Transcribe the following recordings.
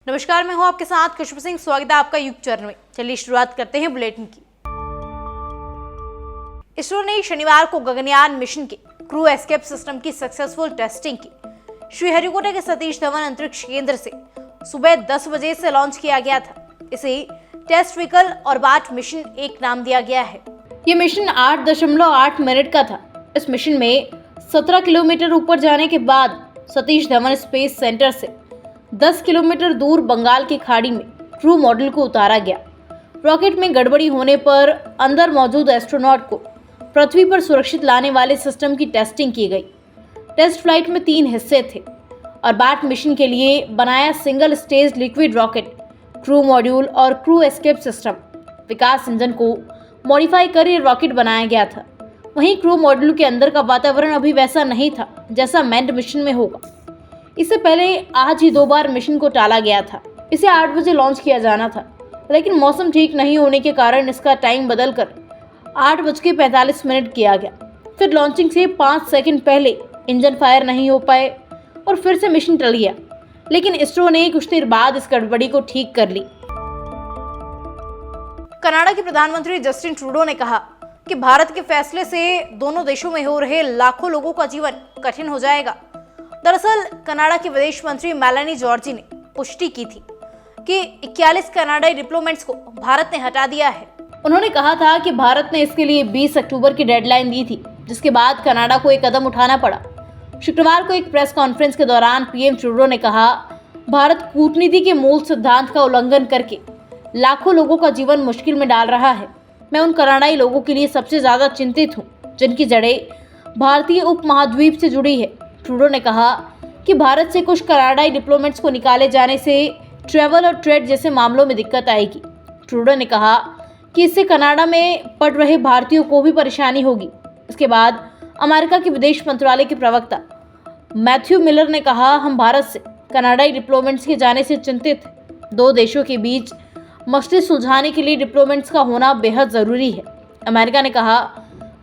नमस्कार, मैं हूं आपके साथ खुशबू सिंह। स्वागत है आपका युग चरण में। चलिए शुरुआत करते हैं बुलेटिन की। इसरो ने शनिवार को गगनयान मिशन के क्रू एस्केप सिस्टम की सक्सेसफुल टेस्टिंग की। श्रीहरिकोटा के सतीश धवन अंतरिक्ष केंद्र से सुबह 10 बजे से लॉन्च किया गया था। इसे टेस्ट व्हीकल ऑर्बिट मिशन 1 नाम दिया गया है। ये मिशन 8.8 मिनट का था। इस मिशन में 17 किलोमीटर ऊपर जाने के बाद सतीश धवन स्पेस सेंटर से 10 किलोमीटर दूर बंगाल की खाड़ी में क्रू मॉड्यूल को उतारा गया। रॉकेट में गड़बड़ी होने पर अंदर मौजूद एस्ट्रोनॉट को पृथ्वी पर सुरक्षित लाने वाले सिस्टम की टेस्टिंग की गई। टेस्ट फ्लाइट में 3 हिस्से थे। ऑर्बिट मिशन के लिए बनाया single stage liquid rocket, crew module और क्रू एस्केप सिस्टम। विकास इंजन को मॉडिफाई कर ये रॉकेट बनाया गया था। वहीं क्रू मॉड्यूल के अंदर का वातावरण अभी वैसा नहीं था जैसा मैन्ड मिशन में होगा। इससे पहले आज ही 2 बार मिशन को टाला गया था। इसे 8 बजे लॉन्च किया जाना था, लेकिन मौसम ठीक नहीं होने के कारण इसका टाइम बदलकर 8:45 किया गया। फिर लॉन्चिंग से 5 सेकंड पहले इंजन फायर नहीं हो पाए और फिर से मिशन टल गया, लेकिन इसरो ने कुछ देर बाद इस गड़बड़ी को ठीक कर ली। कनाडा के प्रधानमंत्री जस्टिन ट्रूडो ने कहा कि भारत के फैसले से दोनों देशों में हो रहे लाखों लोगों का जीवन कठिन हो जाएगा। दरअसल कनाडा की विदेश मंत्री मेलानी जॉर्जी ने पुष्टि की थी कि 41 कनाडाई डिप्लोमेट्स को भारत ने हटा दिया है। उन्होंने कहा था कि भारत ने इसके लिए 20 अक्टूबर की डेडलाइन दी थी, जिसके बाद कनाडा को एक कदम उठाना पड़ा। शुक्रवार को एक प्रेस कॉन्फ्रेंस के दौरान पीएम ट्रूडो ने कहा, भारत कूटनीति के मूल सिद्धांत का उल्लंघन करके लाखों लोगों का जीवन मुश्किल में डाल रहा है। मैं उन कनाडाई लोगों के लिए सबसे ज्यादा चिंतित हूँ जिनकी जड़ें भारतीय उपमहाद्वीप से जुड़ी है। ट्रूडो ने कहा कि भारत से कुछ कनाडाई डिप्लोमेट्स को निकाले जाने से ट्रैवल और ट्रेड जैसे मामलों में दिक्कत आएगी। ट्रूडो ने कहा कि इससे कनाडा में पड़ रहे भारतीयों को भी परेशानी होगी। इसके बाद अमेरिका के विदेश मंत्रालय के प्रवक्ता मैथ्यू मिलर ने कहा, हम भारत से कनाडाई डिप्लोमेट्स के जाने से चिंतित हैं। 2 देशों के बीच मसले सुलझाने के लिए डिप्लोमेट्स का होना बेहद ज़रूरी है। अमेरिका ने कहा,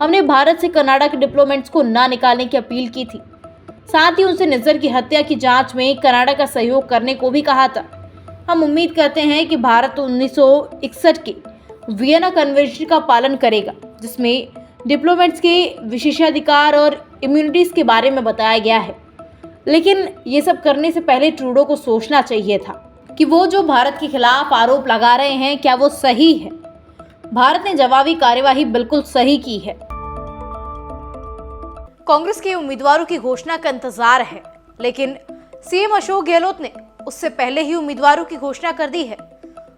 हमने भारत से कनाडा के डिप्लोमेट्स को ना निकालने की अपील की थी। साथ ही उनसे निज्जर की हत्या की जांच में कनाडा का सहयोग करने को भी कहा था। हम उम्मीद करते हैं कि भारत 1961 के वियना कन्वेंशन का पालन करेगा, जिसमें डिप्लोमेट्स के विशेषाधिकार और इम्यूनिटीज़ के बारे में बताया गया है। लेकिन ये सब करने से पहले ट्रूडो को सोचना चाहिए था कि वो जो भारत के खिलाफ आरोप लगा रहे हैं, क्या वो सही है। भारत ने जवाबी कार्यवाही बिल्कुल सही की है। कांग्रेस के उम्मीदवारों की घोषणा का इंतजार है, लेकिन सीएम अशोक गहलोत ने उससे पहले ही उम्मीदवारों की घोषणा कर दी है।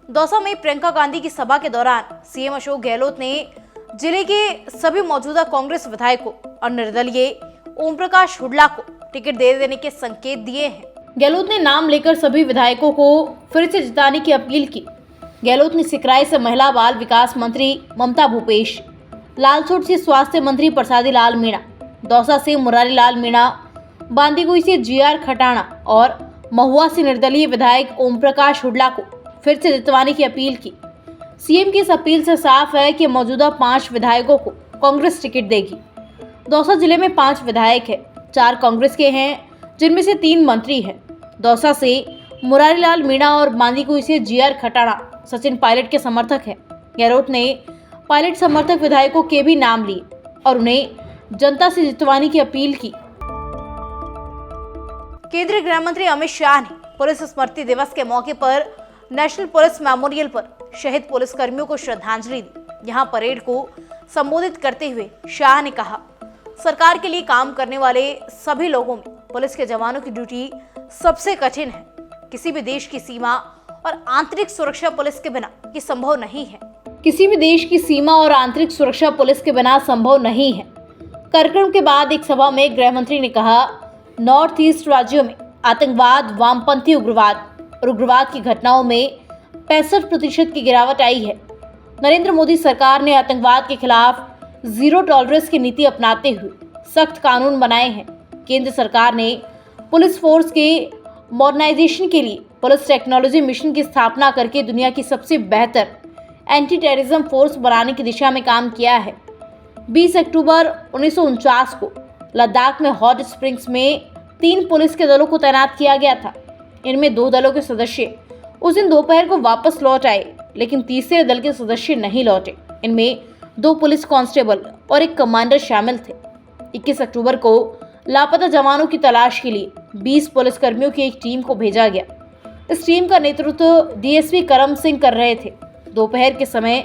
दौसा में प्रियंका गांधी की सभा के दौरान सीएम अशोक गहलोत ने जिले के सभी मौजूदा कांग्रेस विधायकों और निर्दलीय ओम प्रकाश हुड्डा को टिकट दे देने के संकेत दिए हैं। गहलोत ने नाम लेकर सभी विधायकों को फिर से जिताने की अपील की। गहलोत ने सिकराई से महिला बाल विकास मंत्री ममता भूपेश, लालसोट से स्वास्थ्य मंत्री प्रसादी लाल मीणा, दौसा से मुरारी लाल मीणा, बांदीकुई से जीआर खटाणा और महुआ से निर्दलीय विधायक ओम प्रकाश हुड्डा को फिर से जितवाने की अपील की। सीएम की इस अपील से साफ है कि मौजूदा 5 विधायकों को कांग्रेस टिकट देगी। दौसा जिले में 5 विधायक है, 4 कांग्रेस के हैं, जिनमें से 3 मंत्री हैं। दौसा से मुरारी लाल मीणा और बांदीकुई से जीआर खटाणा सचिन पायलट के समर्थक हैं। गहलोत ने पायलट समर्थक विधायकों के भी नाम लिए और उन्हें जनता से जितवाने की अपील की। केंद्रीय गृह मंत्री अमित शाह ने पुलिस स्मृति दिवस के मौके पर नेशनल पुलिस मेमोरियल पर शहीद पुलिस कर्मियों को श्रद्धांजलि दी। यहां परेड को संबोधित करते हुए शाह ने कहा, सरकार के लिए काम करने वाले सभी लोगों में पुलिस के जवानों की ड्यूटी सबसे कठिन है। किसी भी देश की सीमा और आंतरिक सुरक्षा पुलिस के बिना ये संभव नहीं है। किसी भी देश की सीमा और आंतरिक सुरक्षा पुलिस के बिना संभव नहीं है। कार्यक्रम के बाद एक सभा में गृह मंत्री ने कहा, नॉर्थ ईस्ट राज्यों में आतंकवाद, वामपंथी उग्रवाद और उग्रवाद की घटनाओं में 65% की गिरावट आई है। नरेंद्र मोदी सरकार ने आतंकवाद के खिलाफ जीरो टॉलरेंस की नीति अपनाते हुए सख्त कानून बनाए हैं। केंद्र सरकार ने पुलिस फोर्स के मॉडर्नाइजेशन के लिए पुलिस टेक्नोलॉजी मिशन की स्थापना करके दुनिया की सबसे बेहतर एंटी टेररिज्म फोर्स बनाने की दिशा में काम किया है। 20 अक्टूबर 1949 को लद्दाख में हॉट स्प्रिंग्स में 3 पुलिस के दलों को तैनात किया गया था। इनमें 2 दलों के सदस्य उस दिन दोपहर को वापस लौट आए, लेकिन तीसरे दल के सदस्य नहीं लौटे। इनमें 2 पुलिस कांस्टेबल और एक कमांडर शामिल थे। 21 अक्टूबर को लापता जवानों की तलाश के लिए 20 पुलिसकर्मियों की एक टीम को भेजा गया। इस टीम का नेतृत्व डीएसपी करम सिंह कर रहे थे। दोपहर के समय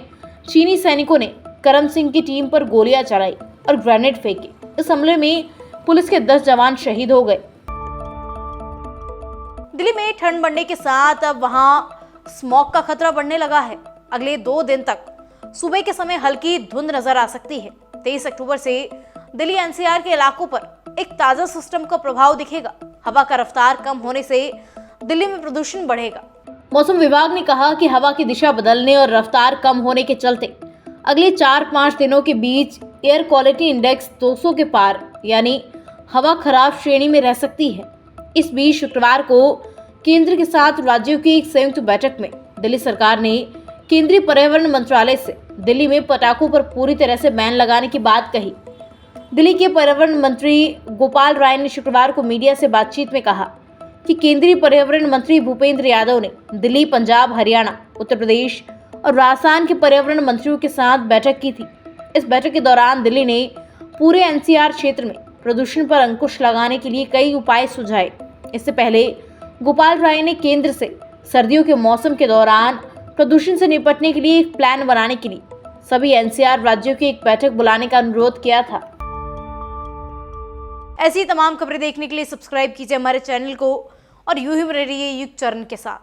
चीनी सैनिकों ने करम सिंह की टीम पर गोलियां चलाई और ग्रेनेड फेंके। इस हमले में पुलिस के 10 जवान शहीद हो गए। दिल्ली में ठंड बढ़ने के साथ अब वहां स्मॉग का खतरा बढ़ने लगा है। अगले 2 दिन तक सुबह के समय हल्की धुंध नजर आ सकती है। 23 अक्टूबर से दिल्ली एनसीआर के इलाकों पर एक ताजा सिस्टम का प्रभाव दिखेगा। हवा का रफ्तार कम होने से दिल्ली में प्रदूषण बढ़ेगा। मौसम विभाग ने कहा कि हवा की दिशा बदलने और रफ्तार कम होने के चलते अगले 4-5 दिनों के बीच एयर क्वालिटी इंडेक्स 200 के पार यानी हवा खराब श्रेणी में रह सकती है। इस बीच शुक्रवार को केंद्र के साथ राज्यों की एक संयुक्त बैठक में दिल्ली सरकार ने केंद्रीय पर्यावरण मंत्रालय से दिल्ली में पटाखों पर पूरी तरह से बैन लगाने की बात कही। दिल्ली के पर्यावरण मंत्री गोपाल राय ने शुक्रवार को मीडिया से बातचीत में कहा कि केंद्रीय पर्यावरण मंत्री भूपेंद्र यादव ने दिल्ली, पंजाब, हरियाणा, उत्तर प्रदेश और राजस्थान के पर्यावरण मंत्रियों के साथ बैठक की थी। इस बैठक के दौरान दिल्ली ने पूरे एनसीआर क्षेत्र में प्रदूषण पर अंकुश लगाने के लिए कई उपाय सुझाए। इससे पहले गोपाल राय ने केंद्र से सर्दियों के मौसम के दौरान प्रदूषण से निपटने के लिए एक प्लान बनाने के लिए सभी एनसीआर राज्यों की एक बैठक बुलाने का अनुरोध किया था। ऐसी तमाम खबरें देखने के लिए सब्सक्राइब कीजिए हमारे चैनल को और यूं ही बने रहिए युग चरण के साथ।